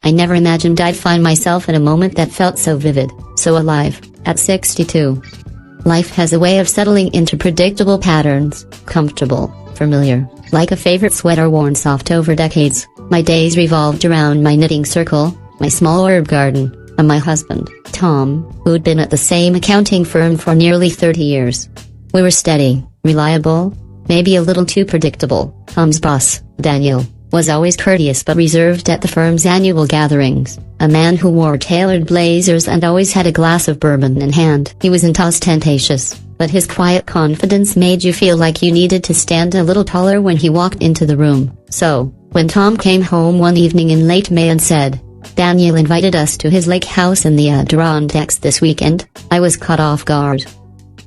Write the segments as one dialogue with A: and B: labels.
A: I never imagined I'd find myself in a moment that felt so vivid, so alive, at 62. Life has a way of settling into predictable patterns, comfortable, familiar, like a favorite sweater worn soft over decades. My days revolved around my knitting circle, my small herb garden, and my husband, Tom, who'd been at the same accounting firm for nearly 30 years. We were steady, reliable, maybe a little too predictable. Tom's boss, Daniel, was always courteous but reserved at the firm's annual gatherings, a man who wore tailored blazers and always had a glass of bourbon in hand. He wasn't ostentatious, but his quiet confidence made you feel like you needed to stand a little taller when he walked into the room. So, when Tom came home one evening in late May and said, "Daniel invited us to his lake house in the Adirondacks this weekend," I was caught off guard.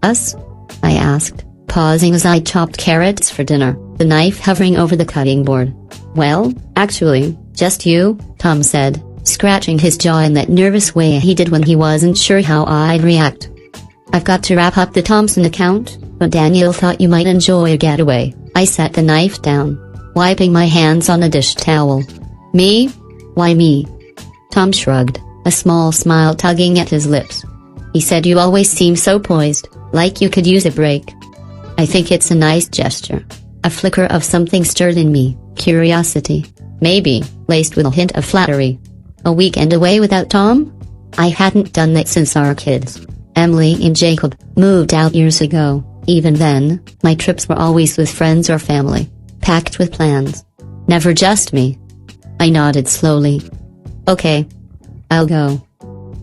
A: "Us?" I asked, pausing as I chopped carrots for dinner, the knife hovering over the cutting board. "Well, actually, just you," Tom said, scratching his jaw in that nervous way he did when he wasn't sure how I'd react. "I've got to wrap up the Thompson account, but Daniel thought you might enjoy a getaway." I set the knife down, wiping my hands on a dish towel. "Me? Why me?" Tom shrugged, a small smile tugging at his lips. He said, "You always seem so poised, like you could use a break." I think it's a nice gesture. A flicker of something stirred in me, curiosity, maybe, laced with a hint of flattery. A weekend away without Tom? I hadn't done that since our kids, Emily and Jacob, moved out years ago. Even then, my trips were always with friends or family, packed with plans. Never just me. I nodded slowly. "Okay. I'll go."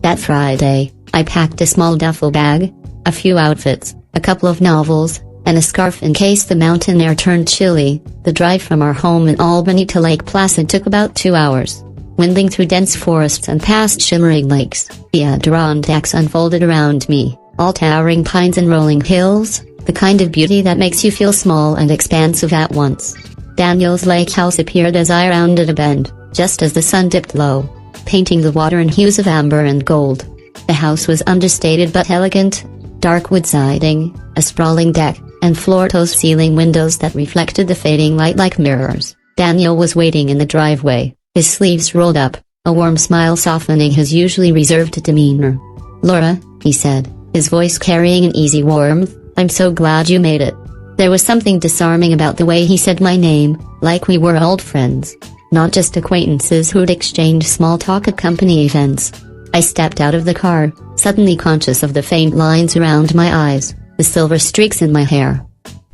A: That Friday, I packed a small duffel bag, a few outfits, a couple of novels, and a scarf in case the mountain air turned chilly. The drive from our home in Albany to Lake Placid took about 2 hours. Winding through dense forests and past shimmering lakes, the Adirondacks unfolded around me, all towering pines and rolling hills, the kind of beauty that makes you feel small and expansive at once. Daniel's lake house appeared as I rounded a bend, just as the sun dipped low, painting the water in hues of amber and gold. The house was understated but elegant, dark wood siding, a sprawling deck, and floor-to-ceiling windows that reflected the fading light like mirrors. Daniel was waiting in the driveway, his sleeves rolled up, a warm smile softening his usually reserved demeanor. "Laura," he said, his voice carrying an easy warmth, "I'm so glad you made it." There was something disarming about the way he said my name, like we were old friends, not just acquaintances who'd exchanged small talk at company events. I stepped out of the car, suddenly conscious of the faint lines around my eyes, the silver streaks in my hair.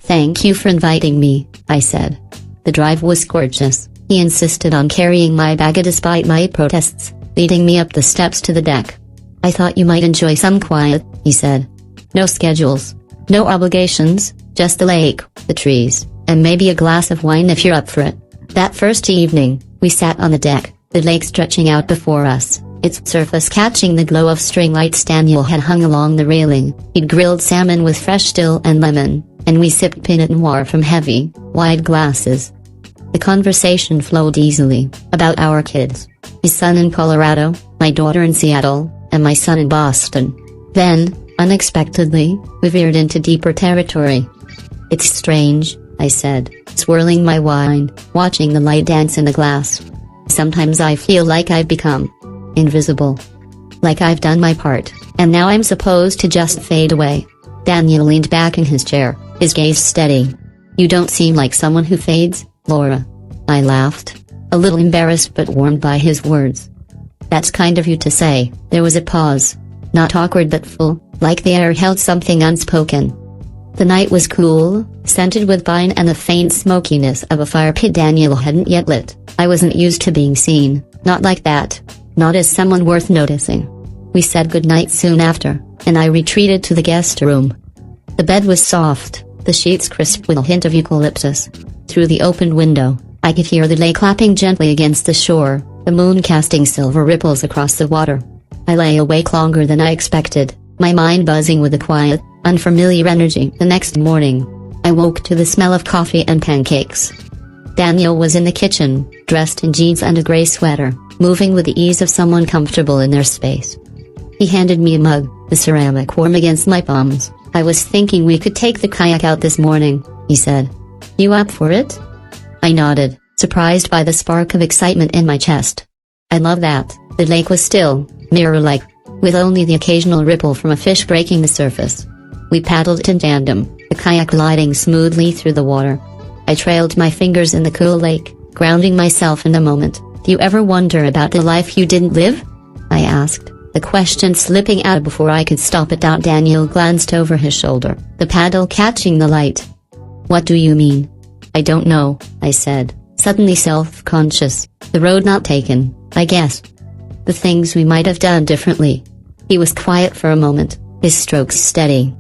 A: "Thank you for inviting me," I said. The drive was gorgeous. He insisted on carrying my bag despite my protests, leading me up the steps to the deck. "I thought you might enjoy some quiet," he said. "No schedules, no obligations, just the lake, the trees, and maybe a glass of wine if you're up for it." That first evening, we sat on the deck, the lake stretching out before us, its surface catching the glow of string lights Daniel had hung along the railing. He'd grilled salmon with fresh dill and lemon, and we sipped Pinot Noir from heavy, wide glasses. The conversation flowed easily, about our kids. His son in Colorado, my daughter in Seattle, and my son in Boston. Then, unexpectedly, we veered into deeper territory. "It's strange," I said, swirling my wine, watching the light dance in the glass. "Sometimes I feel like I've become invisible. Like I've done my part, and now I'm supposed to just fade away." Daniel leaned back in his chair, his gaze steady. "You don't seem like someone who fades, Laura." I laughed, a little embarrassed but warmed by his words. "That's kind of you to say." There was a pause, not awkward but full, like the air held something unspoken. The night was cool, scented with pine and the faint smokiness of a fire pit Daniel hadn't yet lit. I wasn't used to being seen, not like that, not as someone worth noticing. We said goodnight soon after, and I retreated to the guest room. The bed was soft, the sheets crisp with a hint of eucalyptus. Through the open window, I could hear the lake lapping gently against the shore, the moon casting silver ripples across the water. I lay awake longer than I expected, my mind buzzing with a quiet, unfamiliar energy. The next morning, I woke to the smell of coffee and pancakes. Daniel was in the kitchen, dressed in jeans and a gray sweater, moving with the ease of someone comfortable in their space. He handed me a mug, the ceramic warm against my palms. "I was thinking we could take the kayak out this morning," he said. "You up for it?" I nodded, surprised by the spark of excitement in my chest. I love that. The lake was still, mirror-like, with only the occasional ripple from a fish breaking the surface. We paddled in tandem, the kayak gliding smoothly through the water. I trailed my fingers in the cool lake, grounding myself in the moment. Do you ever wonder about the life you didn't live? I asked, the question slipping out before I could stop it. Daniel glanced over his shoulder, the paddle catching the light. What do you mean? I don't know, I said, suddenly self-conscious. The road not taken, I guess. The things we might have done differently. He was quiet for a moment, his strokes steady.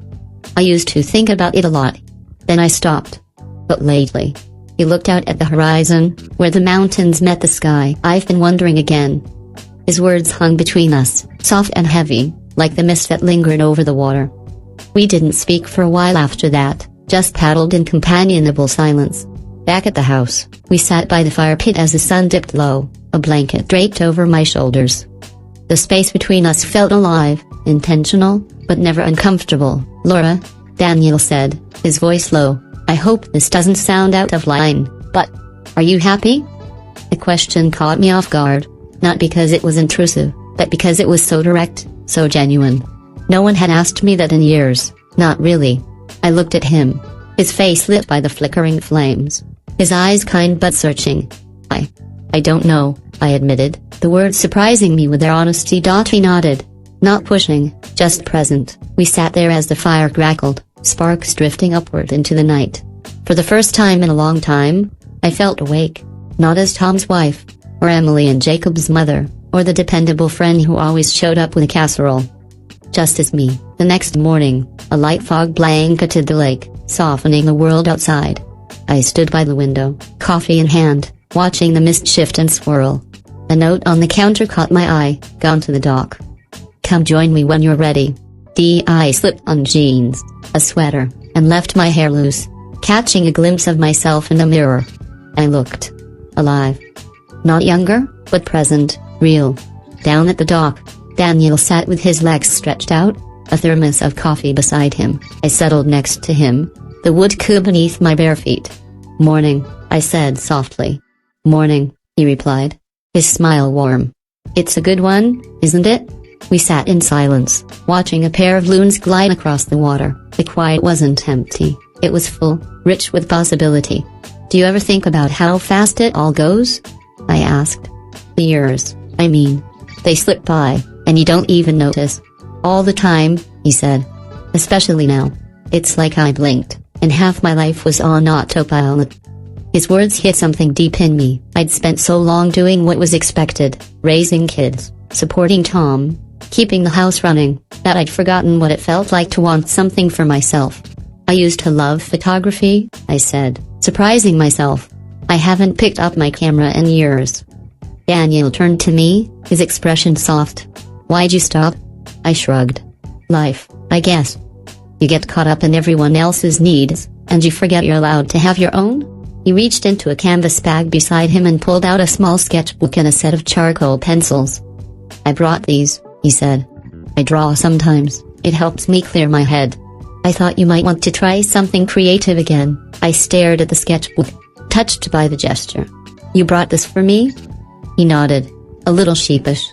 A: I used to think about it a lot. Then I stopped. But lately. He looked out at the horizon, where the mountains met the sky. I've been wondering again. His words hung between us, soft and heavy, like the mist that lingered over the water. We didn't speak for a while after that, just paddled in companionable silence. Back at the house, we sat by the fire pit as the sun dipped low, a blanket draped over my shoulders. The space between us felt alive, intentional, but never uncomfortable. Laura, Daniel said, his voice low, I hope this doesn't sound out of line, but are you happy? The question caught me off guard, not because it was intrusive, but because it was so direct, so genuine. No one had asked me that in years, not really. I looked at him, his face lit by the flickering flames, his eyes kind but searching. I don't know, I admitted, the words surprising me with their honesty. He nodded, not pushing, just present. We sat there as the fire crackled, sparks drifting upward into the night. For the first time in a long time, I felt awake, not as Tom's wife, or Emily and Jacob's mother, or the dependable friend who always showed up with a casserole. Just as me. The next morning, a light fog blanketed the lake, softening the world outside. I stood by the window, coffee in hand, watching the mist shift and swirl. A note on the counter caught my eye, gone to the dock. Come join me when you're ready. I slipped on jeans, a sweater, and left my hair loose, catching a glimpse of myself in the mirror. I looked alive. Not younger, but present, real. Down at the dock, Daniel sat with his legs stretched out, a thermos of coffee beside him. I settled next to him, the wood cube beneath my bare feet. Morning, I said softly. Morning, he replied, his smile warm. It's a good one, isn't it? We sat in silence, watching a pair of loons glide across the water. The quiet wasn't empty, it was full, rich with possibility. Do you ever think about how fast it all goes? I asked. The years, I mean. They slip by, and you don't even notice. All the time, he said. Especially now. It's like I blinked, and half my life was on autopilot. His words hit something deep in me. I'd spent so long doing what was expected, raising kids, supporting Tom, keeping the house running, that I'd forgotten what it felt like to want something for myself. I used to love photography, I said, surprising myself. I haven't picked up my camera in years. Daniel turned to me, his expression soft. Why'd you stop? I shrugged. Life, I guess. You get caught up in everyone else's needs, and you forget you're allowed to have your own? He reached into a canvas bag beside him and pulled out a small sketchbook and a set of charcoal pencils. I brought these, he said. I draw sometimes, it helps me clear my head. I thought you might want to try something creative again. I stared at the sketchbook, touched by the gesture. You brought this for me? He nodded, a little sheepish.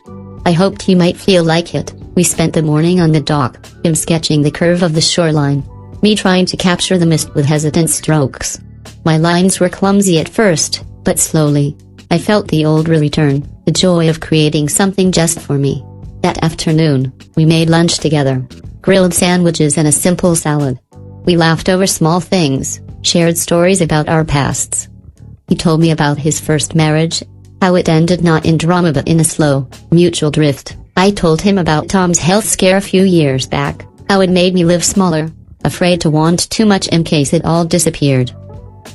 A: I hoped you might feel like it. We spent the morning on the dock, him sketching the curve of the shoreline, me trying to capture the mist with hesitant strokes. My lines were clumsy at first, but slowly, I felt the old return, the joy of creating something just for me. That afternoon, we made lunch together, grilled sandwiches and a simple salad. We laughed over small things, shared stories about our pasts. He told me about his first marriage, how it ended not in drama but in a slow, mutual drift. I told him about Tom's health scare a few years back, how it made me live smaller, afraid to want too much in case it all disappeared.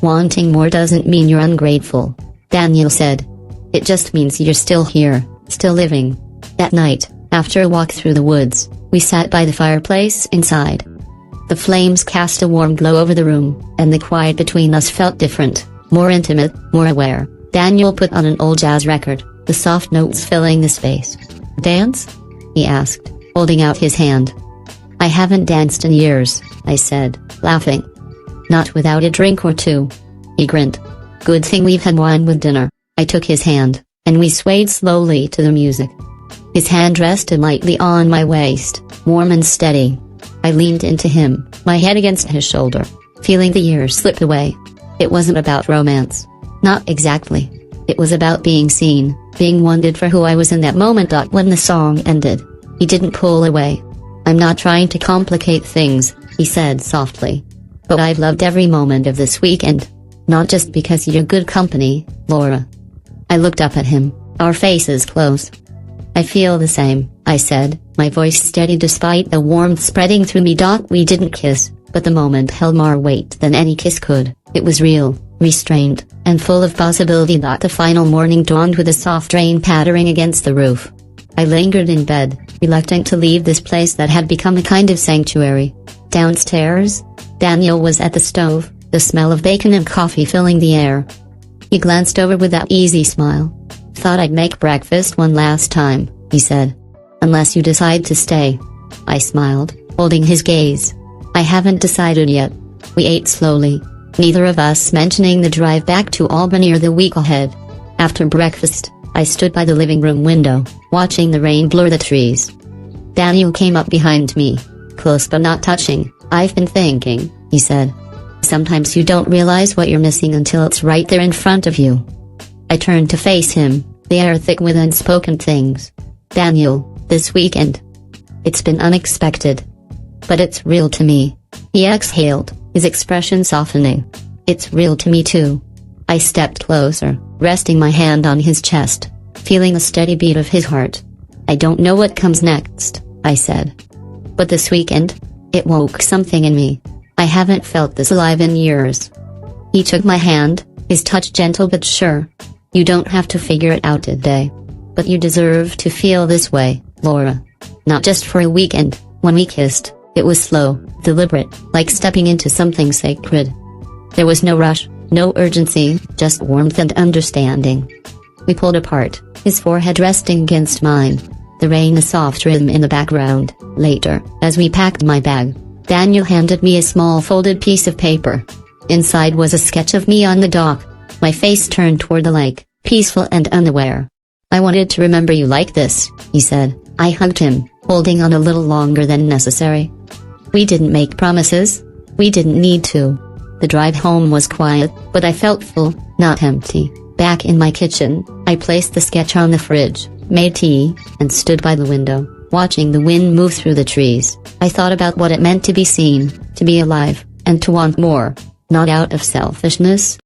A: Wanting more doesn't mean you're ungrateful, Daniel said. It just means you're still here, still living. That night, after a walk through the woods, we sat by the fireplace inside. The flames cast a warm glow over the room, and the quiet between us felt different, more intimate, more aware. Daniel put on an old jazz record, the soft notes filling the space. Dance? He asked, holding out his hand. I haven't danced in years, I said, laughing. Not without a drink or two. He grinned. Good thing we've had wine with dinner. I took his hand, and we swayed slowly to the music. His hand rested lightly on my waist, warm and steady. I leaned into him, my head against his shoulder, feeling the years slip away. It wasn't about romance. Not exactly. It was about being seen, being wanted for who I was in that moment. When the song ended, he didn't pull away. "I'm not trying to complicate things," he said softly. "But I've loved every moment of this weekend. Not just because you're good company, Laura." I looked up at him, our faces close. "I feel the same," I said, my voice steady despite the warmth spreading through me. We didn't kiss, but the moment held more weight than any kiss could. It was real, restrained, and full of possibility. The final morning dawned with a soft rain pattering against the roof. I lingered in bed, reluctant to leave this place that had become a kind of sanctuary. Downstairs, Daniel was at the stove, the smell of bacon and coffee filling the air. He glanced over with that easy smile. "Thought I'd make breakfast one last time," he said. "Unless you decide to stay." I smiled, holding his gaze. "I haven't decided yet." We ate slowly, neither of us mentioning the drive back to Albany or the week ahead. After breakfast, I stood by the living room window, watching the rain blur the trees. Daniel came up behind me, close but not touching. "I've been thinking," he said. "Sometimes you don't realize what you're missing until it's right there in front of you." I turned to face him, the air thick with unspoken things. "Daniel, this weekend. It's been unexpected. But it's real to me." He exhaled, his expression softening. "It's real to me too." I stepped closer, resting my hand on his chest, feeling the steady beat of his heart. "I don't know what comes next," I said. "But this weekend, it woke something in me. I haven't felt this alive in years." He took my hand, his touch gentle but sure. "You don't have to figure it out today. But you deserve to feel this way, Laura. Not just for a weekend." When we kissed, it was slow, deliberate, like stepping into something sacred. There was no rush, no urgency, just warmth and understanding. We pulled apart, his forehead resting against mine, the rain a soft rhythm in the background. Later, as we packed my bag, Daniel handed me a small folded piece of paper. Inside was a sketch of me on the dock, my face turned toward the lake, peaceful and unaware. "I wanted to remember you like this," he said. I hugged him, holding on a little longer than necessary. We didn't make promises. We didn't need to. The drive home was quiet, but I felt full, not empty. Back in my kitchen, I placed the sketch on the fridge, made tea, and stood by the window, watching the wind move through the trees. I thought about what it meant to be seen, to be alive, and to want more. Not out of selfishness,